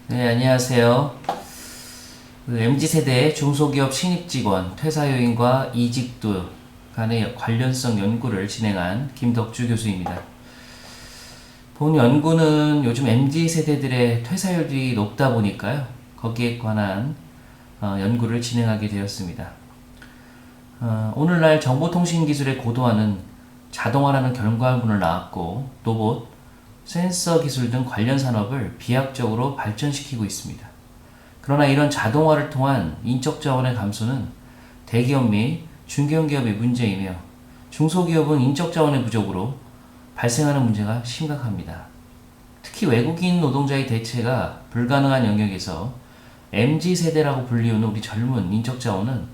네, 안녕하세요. MZ세대 중소기업 신입직원 퇴사 요인과 이직도 간의 관련성 연구를 진행한 김덕주 교수입니다. 본 연구는 요즘 MZ세대들의 퇴사율이 높다 보니까요. 거기에 관한 연구를 진행하게 되었습니다. 오늘날 정보통신기술의 고도화는 자동화라는 결과물을 낳았고 로봇, 센서 기술 등 관련 산업을 비약적으로 발전시키고 있습니다. 그러나 이런 자동화를 통한 인적 자원의 감소는 대기업 및 중견기업의 문제이며 중소기업은 인적 자원의 부족으로 발생하는 문제가 심각합니다. 특히 외국인 노동자의 대체가 불가능한 영역에서 MZ세대라고 불리우는 우리 젊은 인적 자원은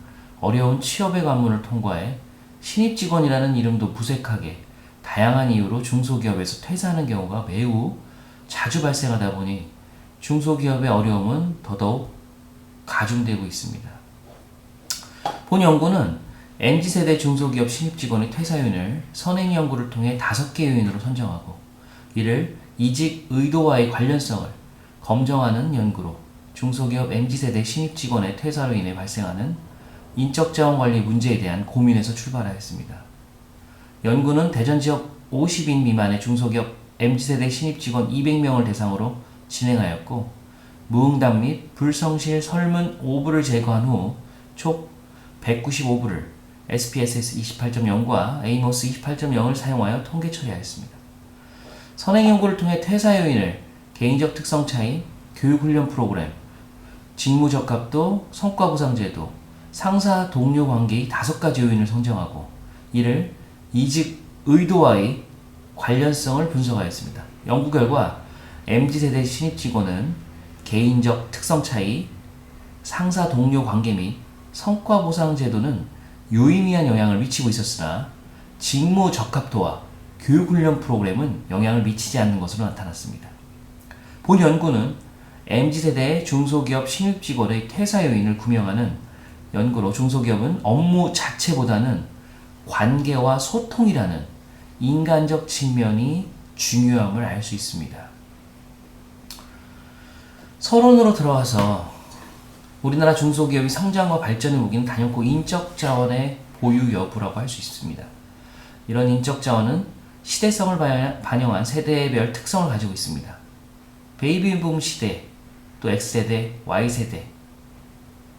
어려운 취업의 관문을 통과해 신입 직원이라는 이름도 무색하게 다양한 이유로 중소기업에서 퇴사하는 경우가 매우 자주 발생하다 보니 중소기업의 어려움은 더더욱 가중되고 있습니다. 본 연구는 MZ세대 중소기업 신입직원의 퇴사 요인을 선행 연구를 통해 5개 요인으로 선정하고 이를 이직 의도와의 관련성을 검증하는 연구로 중소기업 MZ세대 신입직원의 퇴사로 인해 발생하는 인적자원 관리 문제에 대한 고민에서 출발하였습니다. 연구는 대전 지역 50인 미만의 중소기업 MZ세대 신입직원 200명을 대상으로 진행하였고 무응답 및 불성실 설문 5부를 제거한 후 총 195부를 SPSS 28.0과 에이모스 28.0을 사용하여 통계 처리하였습니다. 선행 연구를 통해 퇴사 요인을 개인적 특성 차이, 교육훈련 프로그램, 직무 적합도, 성과 보상 제도, 상사 동료 관계의 5가지 요인을 선정하고 이를 이직 의도와의 관련성을 분석하였습니다. 연구 결과 MZ세대 신입 직원은 개인적 특성 차이, 상사 동료 관계 및 성과 보상 제도는 유의미한 영향을 미치고 있었으나 직무 적합도와 교육훈련 프로그램은 영향을 미치지 않는 것으로 나타났습니다. 본 연구는 MZ세대 중소기업 신입 직원의 퇴사 요인을 구명하는 연구로 중소기업은 업무 자체보다는 관계와 소통이라는 인간적 측면이 중요함을 알 수 있습니다. 서론으로 들어와서 우리나라 중소기업의 성장과 발전의 무기는 단연코 인적 자원의 보유 여부라고 할 수 있습니다. 이런 인적 자원은 시대성을 반영한 세대별 특성을 가지고 있습니다. 베이비붐 시대, 또 X세대, Y세대,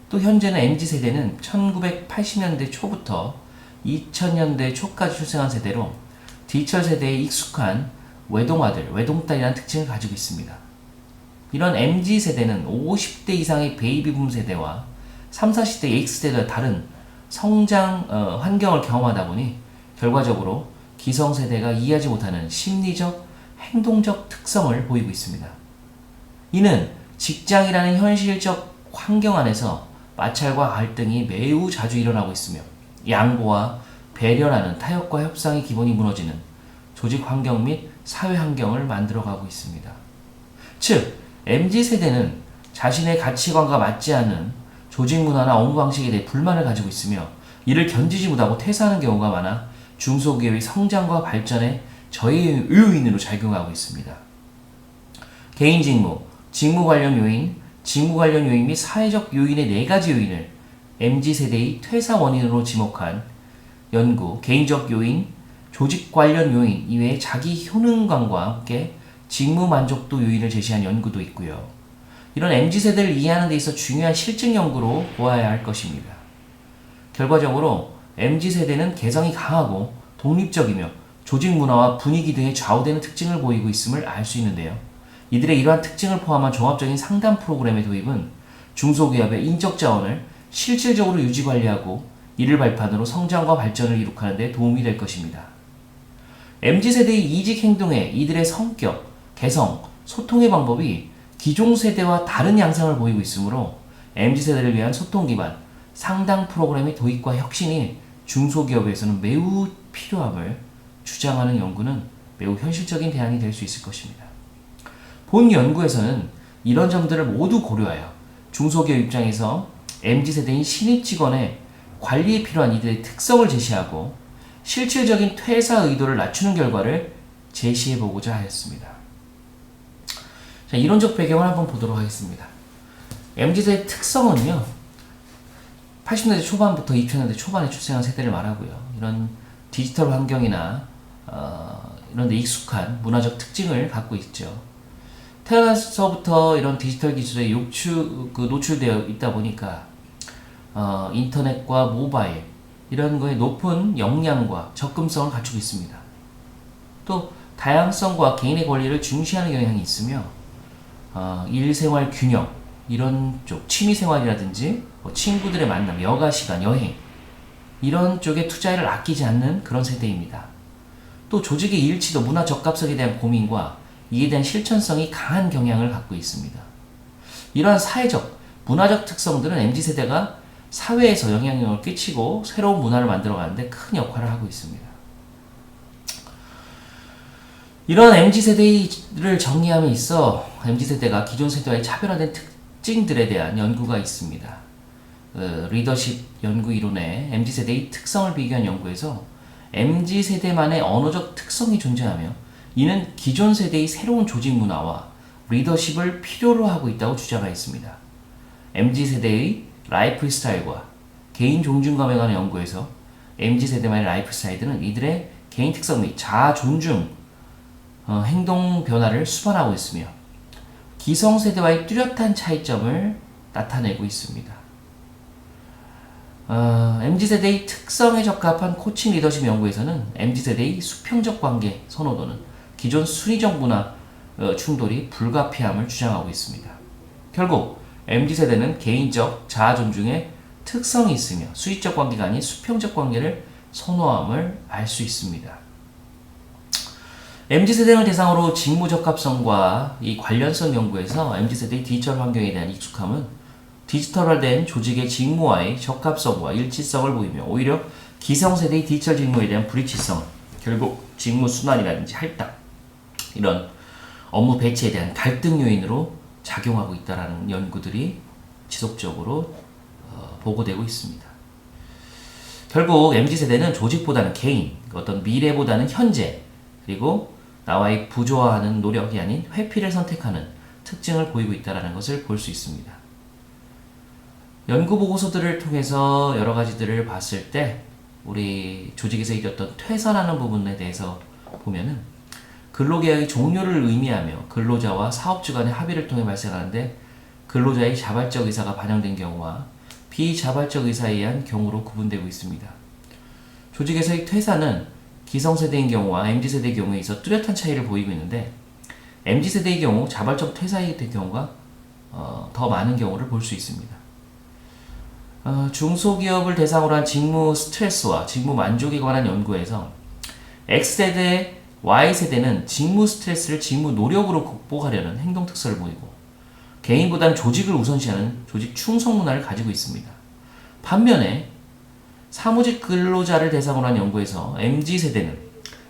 또 현재는 MZ세대는 1980년대 초부터 2000년대 초까지 출생한 세대로 디지털 세대에 익숙한 외동아들, 외동딸이라는 특징을 가지고 있습니다. 이런 MZ세대는 50대 이상의 베이비붐 세대와 3, 40대 X세대와 다른 성장 환경을 경험하다 보니 결과적으로 기성세대가 이해하지 못하는 심리적, 행동적 특성을 보이고 있습니다. 이는 직장이라는 현실적 환경 안에서 마찰과 갈등이 매우 자주 일어나고 있으며 양보와 배려라는 타협과 협상의 기본이 무너지는 조직 환경 및 사회 환경을 만들어가고 있습니다. 즉, MZ세대는 자신의 가치관과 맞지 않는 조직 문화나 업무 방식에 대해 불만을 가지고 있으며 이를 견디지 못하고 퇴사하는 경우가 많아 중소기업의 성장과 발전에 저해 요인으로 작용하고 있습니다. 개인 직무, 직무 관련 요인, 직무 관련 요인 및 사회적 요인의 4가지 요인을 MZ세대의 퇴사 원인으로 지목한 연구, 개인적 요인, 조직 관련 요인 이외에 자기 효능감과 함께 직무 만족도 요인을 제시한 연구도 있고요. 이런 MZ세대를 이해하는 데 있어 중요한 실증 연구로 보아야 할 것입니다. 결과적으로 MZ세대는 개성이 강하고 독립적이며 조직 문화와 분위기 등에 좌우되는 특징을 보이고 있음을 알 수 있는데요. 이들의 이러한 특징을 포함한 종합적인 상담 프로그램의 도입은 중소기업의 인적 자원을 실질적으로 유지 관리하고 이를 발판으로 성장과 발전을 이룩하는 데 도움이 될 것입니다. MZ세대의 이직 행동에 이들의 성격, 개성, 소통의 방법이 기존 세대와 다른 양상을 보이고 있으므로 MZ세대를 위한 소통 기반 상담 프로그램의 도입과 혁신이 중소기업에서는 매우 필요함을 주장하는 연구는 매우 현실적인 대안이 될 수 있을 것입니다. 본 연구에서는 이런 점들을 모두 고려하여 중소기업 입장에서 MZ세대인 신입 직원의 관리에 필요한 이들의 특성을 제시하고 실질적인 퇴사 의도를 낮추는 결과를 제시해보고자 하였습니다. 자, 이론적 배경을 한번 보도록 하겠습니다. MZ세대의 특성은요, 80년대 초반부터 2000년대 초반에 출생한 세대를 말하고요. 이런 디지털 환경이나 이런 데 익숙한 문화적 특징을 갖고 있죠. 태어나서부터 이런 디지털 기술에 노출되어 있다 보니까 인터넷과 모바일 이런 거에 높은 역량과 접근성을 갖추고 있습니다. 또 다양성과 개인의 권리를 중시하는 경향이 있으며 일생활 균형 이런 쪽 취미생활이라든지 친구들의 만남, 여가시간, 여행 이런 쪽에 투자를 아끼지 않는 그런 세대입니다. 또 조직의 일치도 문화 적합성에 대한 고민과 이에 대한 실천성이 강한 경향을 갖고 있습니다. 이러한 사회적, 문화적 특성들은 MZ세대가 사회에서 영향력을 끼치고 새로운 문화를 만들어가는데 큰 역할을 하고 있습니다. 이런 MZ세대를 정리함에 있어 MZ세대가 기존 세대와의 차별화된 특징들에 대한 연구가 있습니다. 리더십 연구 이론의 MZ세대의 특성을 비교한 연구에서 MZ세대만의 언어적 특성이 존재하며 이는 기존 세대의 새로운 조직 문화와 리더십을 필요로 하고 있다고 주장하였습니다. MZ세대의 라이프 스타일과 개인 존중감에 관한 연구에서 MZ세대만의 라이프 스타일들은 이들의 개인 특성 및 자아 존중, 행동 변화를 수반하고 있으며 기성세대와의 뚜렷한 차이점을 나타내고 있습니다. MZ세대의 특성에 적합한 코칭 리더십 연구에서는 MZ세대의 수평적 관계 선호도는 기존 순위적 문화 충돌이 불가피함을 주장하고 있습니다. 결국 MZ세대는 개인적 자아 존중에 특성이 있으며 수위적 관계가 아닌 수평적 관계를 선호함을 알 수 있습니다. MZ세대를 대상으로 직무 적합성과 이 관련성 연구에서 MZ세대의 디지털 환경에 대한 익숙함은 디지털화된 조직의 직무와의 적합성과 일치성을 보이며 오히려 기성세대의 디지털 직무에 대한 불일치성은 결국 직무 순환이라든지 할당 이런 업무 배치에 대한 갈등 요인으로 작용하고 있다는 연구들이 지속적으로 보고되고 있습니다. 결국 MZ세대는 조직보다는 개인, 어떤 미래보다는 현재, 그리고 나와의 부조화하는 노력이 아닌 회피를 선택하는 특징을 보이고 있다는 것을 볼 수 있습니다. 연구 보고서들을 통해서 여러 가지들을 봤을 때 우리 조직에서 이뤘던 퇴사라는 부분에 대해서 보면은 근로계약의 종료를 의미하며 근로자와 사업주 간의 합의를 통해 발생하는데 근로자의 자발적 의사가 반영된 경우와 비자발적 의사에 의한 경우로 구분되고 있습니다. 조직에서의 퇴사는 기성세대인 경우와 MZ세대의 경우에 있어 뚜렷한 차이를 보이고 있는데 MZ세대의 경우 자발적 퇴사의 경우가 더 많은 경우를 볼 수 있습니다. 중소기업을 대상으로 한 직무 스트레스와 직무 만족에 관한 연구에서 X세대, Y세대는 직무 스트레스를 직무 노력으로 극복하려는 행동 특성을 보이고 개인보다는 조직을 우선시하는 조직 충성 문화를 가지고 있습니다. 반면에 사무직 근로자를 대상으로 한 연구에서 MZ세대는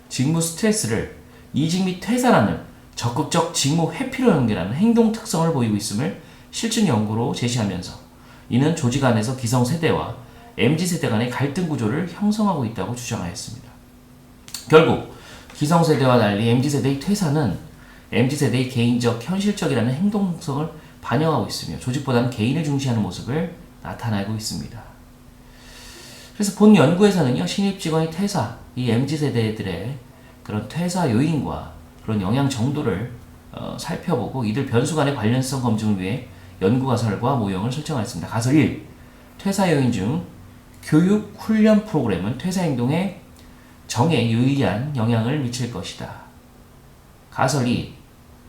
직무 스트레스를 이직 및 퇴사라는 적극적 직무 회피로 연결하는 행동 특성을 보이고 있음을 실증 연구로 제시하면서 이는 조직 안에서 기성세대와 MZ세대 간의 갈등 구조를 형성하고 있다고 주장하였습니다. 결국 기성세대와 달리 MZ세대의 퇴사는 MZ세대의 개인적, 현실적이라는 행동성을 반영하고 있으며 조직보다는 개인을 중시하는 모습을 나타내고 있습니다. 그래서 본 연구에서는요, 신입 직원의 퇴사, 이 MZ세대들의 그런 퇴사 요인과 그런 영향 정도를 살펴보고 이들 변수 간의 관련성 검증을 위해 연구 가설과 모형을 설정하였습니다. 가설 1. 퇴사 요인 중 교육 훈련 프로그램은 퇴사 행동에 정에 유의한 영향을 미칠 것이다. 가설 2.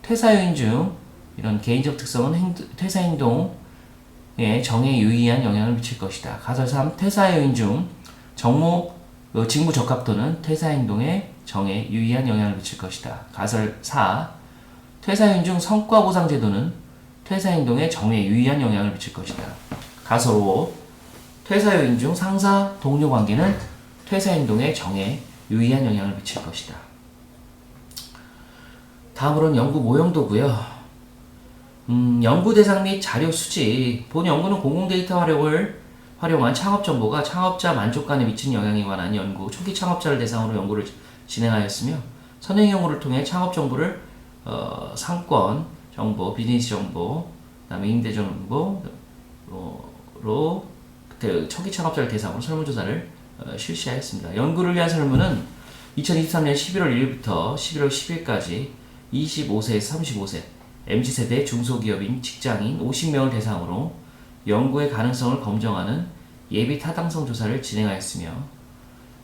퇴사 요인 중 이런 개인적 특성은 퇴사 행동에 정에 유의한 영향을 미칠 것이다. 가설 3. 퇴사 요인 중 직무 적합도는 퇴사 행동에 정에 유의한 영향을 미칠 것이다. 가설 4. 퇴사 요인 중 성과 보상 제도는 퇴사 행동에 정에 유의한 영향을 미칠 것이다. 가설 5. 퇴사 요인 중 상사 동료 관계는 퇴사 행동에 정에 유의한 영향을 미칠 것이다. 다음으로는 연구 모형도고요. 연구 대상 및 자료 수집. 본 연구는 공공 데이터 활용한 창업 정보가 창업자 만족감에 미치는 영향에 관한 연구, 초기 창업자를 대상으로 연구를 진행하였으며 선행 연구를 통해 창업 정보를 상권, 정보, 비즈니스 정보, 그다음에 임대 정보로 그때 초기 창업자를 대상으로 설문조사를 실시하였습니다. 연구를 위한 설문은 2023년 11월 1일부터 11월 10일까지 25세에서 35세 MZ세대 중소기업인 직장인 50명을 대상으로 연구의 가능성을 검증하는 예비 타당성 조사를 진행하였으며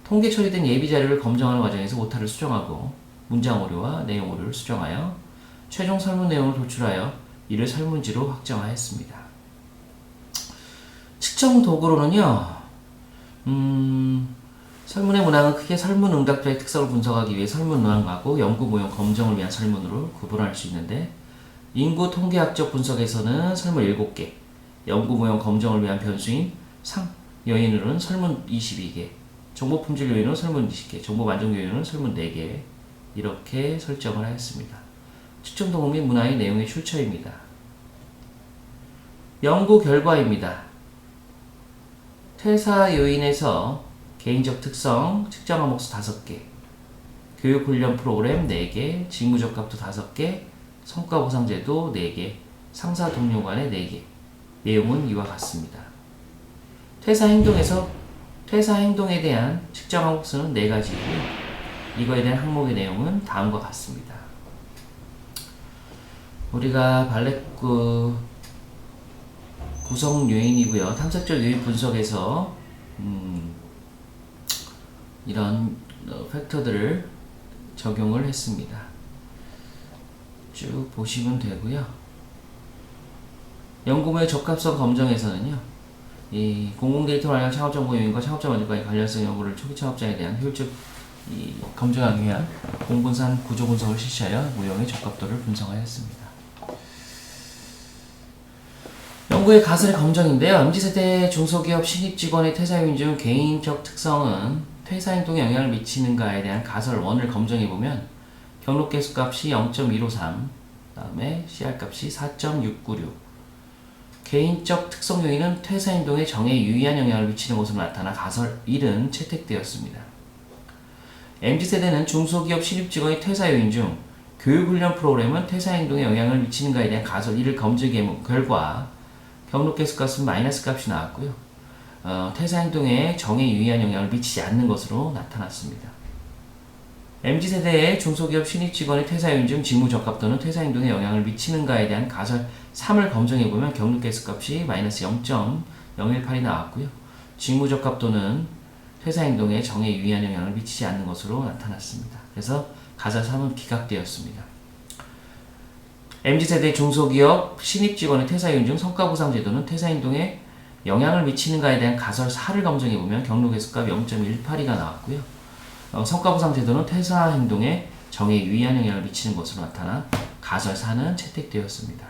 통계 처리된 예비 자료를 검증하는 과정에서 오타를 수정하고 문장 오류와 내용 오류를 수정하여 최종 설문 내용을 도출하여 이를 설문지로 확정하였습니다. 측정 도구로는요, 설문의 문항은 크게 설문 응답자의 특성을 분석하기 위해 설문 문항하고 연구 모형 검증을 위한 설문으로 구분할 수 있는데, 인구 통계학적 분석에서는 설문 7개, 연구 모형 검증을 위한 변수인 상 요인으로는 설문 22개, 정보 품질 요인으로 설문 20개, 정보 만족 요인으로는 설문 4개 이렇게 설정을 하였습니다. 측정 도구 및 문항의 내용의 출처입니다. 연구 결과입니다. 퇴사 요인에서 개인적 특성, 측정 항목수 5개, 교육훈련 프로그램 4개, 직무적합도 5개, 성과보상제도 4개, 상사 동료 간의 4개. 내용은 이와 같습니다. 퇴사 행동에 대한 측정 항목수는 4가지이고요. 이거에 대한 항목의 내용은 다음과 같습니다. 우리가 발레구 구성 요인이고요. 탐색적 요인 분석에서 이런 팩터들을 적용을 했습니다. 쭉 보시면 되고요. 연구모의 적합성 검정에서는요, 이 공공데이터로 하여 창업정보 요인과 창업자 만족과의 관련성 여부를 초기 창업자에 대한 효율적 검증하기 위한 공분산 구조 분석을 실시하여 모형의 적합도를 분석하였습니다. 연구의 가설의 검증인데요. MZ세대 중소기업 신입직원의 퇴사 요인 중 개인적 특성은 퇴사 행동에 영향을 미치는가에 대한 가설 1을 검증해보면 경록계수 값이 0.153, 그 다음에 CR 값이 4.696. 개인적 특성 요인은 퇴사 행동에 정에 유의한 영향을 미치는 것으로 나타나 가설 1은 채택되었습니다. MZ세대는 중소기업 신입직원의 퇴사 요인 중 교육훈련 프로그램은 퇴사 행동에 영향을 미치는가에 대한 가설 1을 검증해 결과 경록계수 값은 마이너스 값이 나왔고요. 퇴사 행동에 정에 유의한 영향을 미치지 않는 것으로 나타났습니다. MZ세대의 중소기업 신입직원의 퇴사 요인 중 직무적합도는 퇴사 행동에 영향을 미치는가에 대한 가설 3을 검증해보면 경록계수 값이 마이너스 0.018이 나왔고요. 직무적합도는 퇴사 행동에 정에 유의한 영향을 미치지 않는 것으로 나타났습니다. 그래서 가설 3은 기각되었습니다. MZ세대 중소기업 신입직원의 퇴사 요인 중 성과보상제도는 퇴사 행동에 영향을 미치는가에 대한 가설 4를 검증해보면 경록계수값 0.18이가 나왔고요. 성과보상제도는 퇴사 행동에 정에 유의한 영향을 미치는 것으로 나타나 가설 4는 채택되었습니다.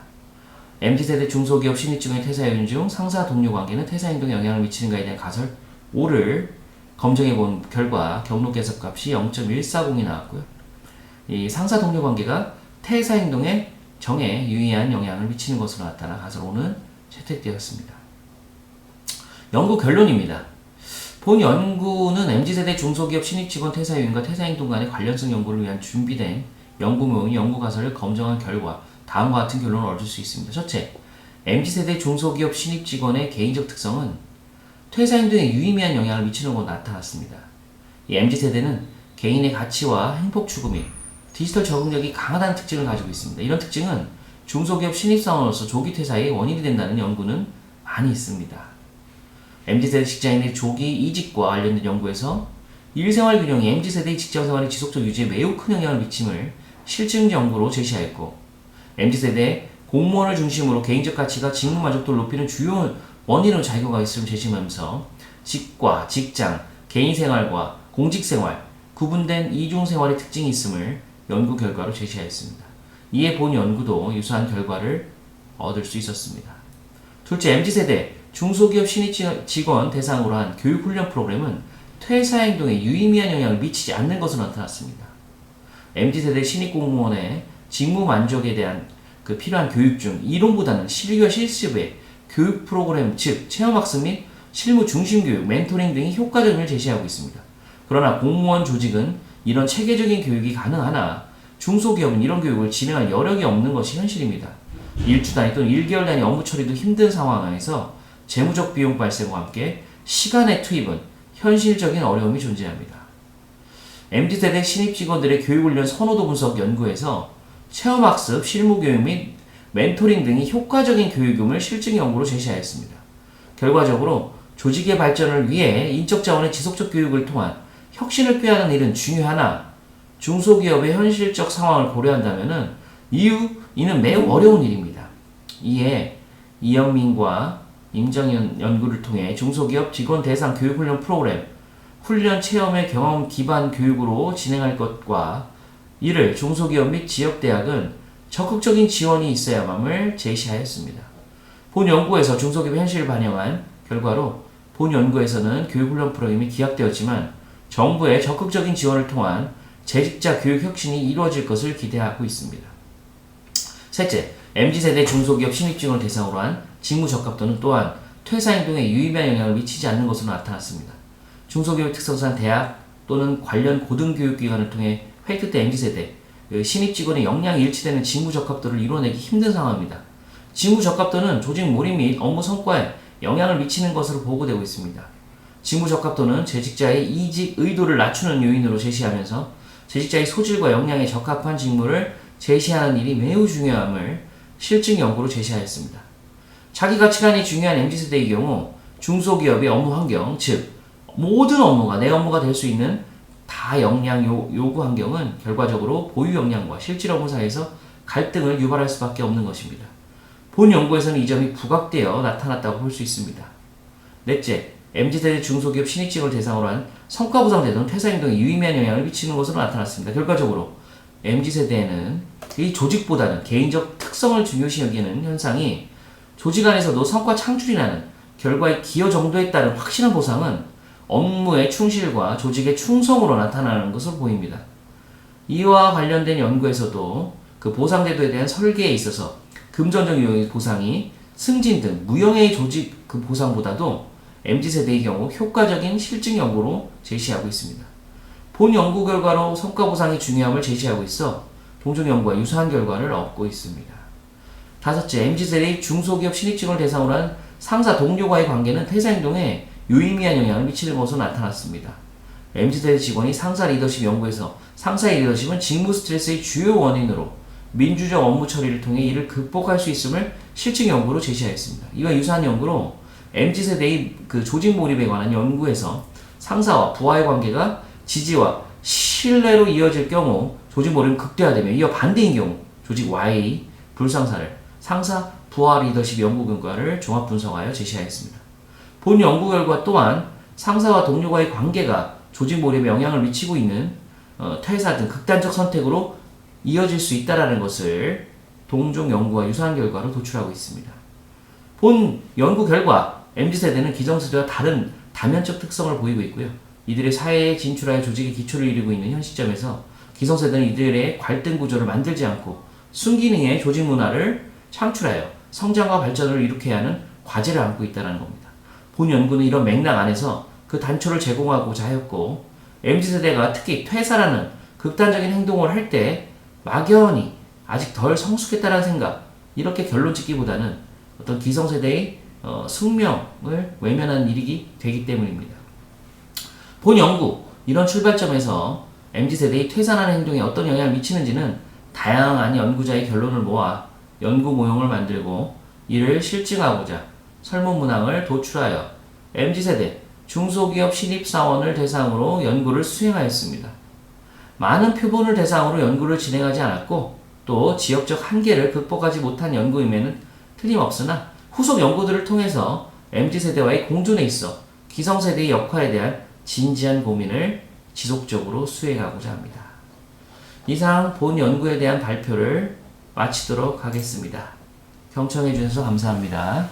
MZ세대 중소기업 신입직원의 퇴사 요인 중 상사 동료 관계는 퇴사 행동에 영향을 미치는가에 대한 가설 5를 검증해본 결과 경록계수값이 0.140이 나왔고요. 이 상사 동료 관계가 퇴사 행동에 정에 유의한 영향을 미치는 것으로 나타나 가설 5는 채택되었습니다. 연구 결론입니다. 본 연구는 MZ세대 중소기업 신입직원 퇴사 요인과 퇴사 행동 간의 관련성 연구를 위한 준비된 연구 모형이 연구 가설을 검증한 결과 다음과 같은 결론을 얻을 수 있습니다. 첫째, MZ세대 중소기업 신입직원의 개인적 특성은 퇴사 행동에 유의미한 영향을 미치는 것으로 나타났습니다. 이 MZ세대는 개인의 가치와 행복 추구 및 디지털 적응력이 강하다는 특징을 가지고 있습니다. 이런 특징은 중소기업 신입사원으로서 조기 퇴사의 원인이 된다는 연구는 많이 있습니다. MZ세대 직장인의 조기 이직과 관련된 연구에서 일생활 균형이 MZ세대의 직장생활의 지속적 유지에 매우 큰 영향을 미침을 실증 연구로 제시하였고, MZ세대의 공무원을 중심으로 개인적 가치가 직무 만족도를 높이는 주요 원인으로 작용하고 있음을 제시하면서 직과 직장, 개인생활과 공직생활, 구분된 이중생활의 특징이 있음을 연구 결과로 제시하였습니다. 이에 본 연구도 유사한 결과를 얻을 수 있었습니다. 둘째, MZ세대 중소기업 신입 직원 대상으로 한 교육훈련 프로그램은 퇴사 행동에 유의미한 영향을 미치지 않는 것으로 나타났습니다. MZ세대 신입 공무원의 직무 만족에 대한 필요한 교육 중 이론보다는 실기와 실습의 교육 프로그램, 즉 체험학습 및 실무 중심 교육, 멘토링 등이 효과적임을 제시하고 있습니다. 그러나 공무원 조직은 이런 체계적인 교육이 가능하나 중소기업은 이런 교육을 진행할 여력이 없는 것이 현실입니다. 일주 단위 또는 1개월 단위 업무 처리도 힘든 상황에서 재무적 비용 발생과 함께 시간의 투입은 현실적인 어려움이 존재합니다. MZ세대 신입 직원들의 교육훈련 선호도 분석 연구에서 체험학습, 실무교육 및 멘토링 등이 효과적인 교육임을 실증 연구로 제시하였습니다. 결과적으로 조직의 발전을 위해 인적자원의 지속적 교육을 통한 혁신을 꾀하는 일은 중요하나 중소기업의 현실적 상황을 고려한다면 이는 매우 어려운 일입니다. 이에 이영민과 임정현 연구를 통해 중소기업 직원 대상 교육훈련 프로그램, 훈련 체험의 경험 기반 교육으로 진행할 것과 이를 중소기업 및 지역대학은 적극적인 지원이 있어야만을 제시하였습니다. 본 연구에서 중소기업 현실을 반영한 결과로 본 연구에서는 교육훈련 프로그램이 기약되었지만 정부의 적극적인 지원을 통한 재직자 교육 혁신이 이루어질 것을 기대하고 있습니다. 셋째, MZ세대 중소기업 신입 직원을 대상으로 한 직무 적합도는 또한 퇴사 행동에 유의미한 영향을 미치지 않는 것으로 나타났습니다. 중소기업 특성상 대학 또는 관련 고등교육기관을 통해 획득된 MZ세대 신입 직원의 역량이 일치되는 직무 적합도를 이뤄내기 힘든 상황입니다. 직무 적합도는 조직 몰입 및 업무 성과에 영향을 미치는 것으로 보고되고 있습니다. 직무 적합도는 재직자의 이직 의도를 낮추는 요인으로 제시하면서 재직자의 소질과 역량에 적합한 직무를 제시하는 일이 매우 중요함을 실증 연구로 제시하였습니다. 자기 가치관이 중요한 MZ세대의 경우 중소기업의 업무 환경, 즉 모든 업무가 내 업무가 될 수 있는 다역량 요구 환경은 결과적으로 보유 역량과 실질 업무 사이에서 갈등을 유발할 수밖에 없는 것입니다. 본 연구에서는 이 점이 부각되어 나타났다고 볼 수 있습니다. 넷째, MZ세대 중소기업 신입 직원을 대상으로 한 성과 보상 제도는 퇴사 행동에 유의미한 영향을 미치는 것으로 나타났습니다. 결과적으로 MZ세대에는 이 조직보다는 개인적 특성을 중요시 여기는 현상이 조직 안에서도 성과 창출이라는 결과의 기여 정도에 따른 확실한 보상은 업무의 충실과 조직의 충성으로 나타나는 것으로 보입니다. 이와 관련된 연구에서도 그 보상제도에 대한 설계에 있어서 금전적 유형의 보상이 승진 등 무형의 조직 그 보상보다도 MZ세대의 경우 효과적인 실증 연구로 제시하고 있습니다. 본 연구 결과로 성과 보상의 중요함을 제시하고 있어 동종 연구와 유사한 결과를 얻고 있습니다. 다섯째, MZ세대의 중소기업 신입 직원을 대상으로 한 상사 동료와의 관계는 퇴사 행동에 유의미한 영향을 미치는 것으로 나타났습니다. MZ세대 직원이 상사 리더십 연구에서 상사의 리더십은 직무 스트레스의 주요 원인으로 민주적 업무 처리를 통해 이를 극복할 수 있음을 실증 연구로 제시하였습니다. 이와 유사한 연구로 MZ세대의 그 조직 몰입에 관한 연구에서 상사와 부하의 관계가 지지와 신뢰로 이어질 경우 조직 몰입은 극대화되며 이어 반대인 경우 조직 Y의 불상사를 상사 부하 리더십 연구 결과를 종합 분석하여 제시하였습니다. 본 연구 결과 또한 상사와 동료와의 관계가 조직 몰입에 영향을 미치고 있는 퇴사 등 극단적 선택으로 이어질 수 있다는 것을 동종 연구와 유사한 결과로 도출하고 있습니다. 본 연구 결과 MZ세대는 기성세대와 다른 다면적 특성을 보이고 있고요. 이들의 사회에 진출하여 조직의 기초를 이루고 있는 현 시점에서 기성세대는 이들의 갈등 구조를 만들지 않고 순기능의 조직 문화를 창출하여 성장과 발전을 이룩해야 하는 과제를 안고 있다는 겁니다. 본 연구는 이런 맥락 안에서 그 단초를 제공하고자 하였고 MZ세대가 특히 퇴사라는 극단적인 행동을 할 때 막연히 아직 덜 성숙했다는 생각 이렇게 결론 짓기보다는 어떤 기성세대의 숙명을 외면하는 일이 되기 때문입니다. 본 연구 이런 출발점에서 MZ세대의 퇴사라는 행동에 어떤 영향을 미치는지는 다양한 연구자의 결론을 모아 연구 모형을 만들고 이를 실증하고자 설문 문항을 도출하여 MZ세대 중소기업 신입사원을 대상으로 연구를 수행하였습니다. 많은 표본을 대상으로 연구를 진행하지 않았고 또 지역적 한계를 극복하지 못한 연구임에는 틀림없으나 후속 연구들을 통해서 MZ세대와의 공존에 있어 기성세대의 역할에 대한 진지한 고민을 지속적으로 수행하고자 합니다. 이상 본 연구에 대한 발표를 마치도록 하겠습니다. 경청해 주셔서 감사합니다.